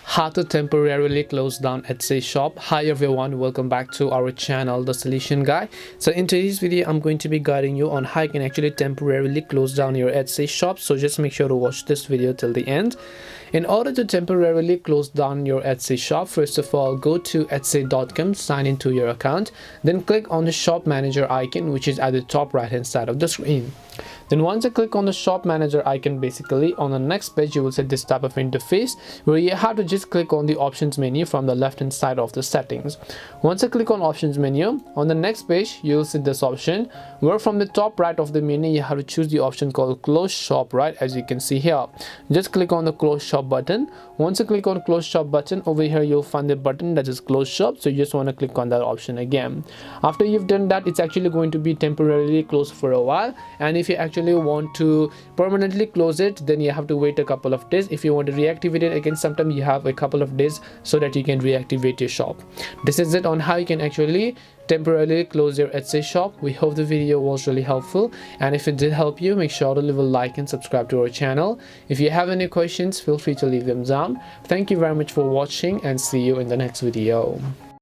How to temporarily close down Etsy shop. Hi everyone, welcome back to our channel, The Solution Guy. So in today's video I'm going to be guiding you on how you can actually temporarily close down your Etsy shop. So just make sure to watch this video till the end. In order to temporarily close down your Etsy shop, first of all, go to etsy.com, sign into your account, then click on the shop manager icon, which is at the top right hand side of the screen. Then once you click on the shop manager icon, basically on the next page you will see this type of interface where you have to just click on the options menu from the left hand side of the settings. Once you click on options menu, on the next page you will see this option where from the top right of the menu you have to choose the option called close shop, right? As you can see here, just click on the close shop button. Once you click on close shop button, over here you'll find the button that is close shop, so you just want to click on that option again. After you've done that, it's actually going to be temporarily closed for a while, and if you actually want to permanently close it, then you have to wait a couple of days. If you want to reactivate it again, sometimes you have a couple of days so that you can reactivate your shop. This is it on how you can actually temporarily close your Etsy shop. We hope the video was really helpful, and if it did help you, make sure to leave a like and subscribe to our channel. If you have any questions, feel free to leave them down. Thank you very much for watching, and see you in the next video.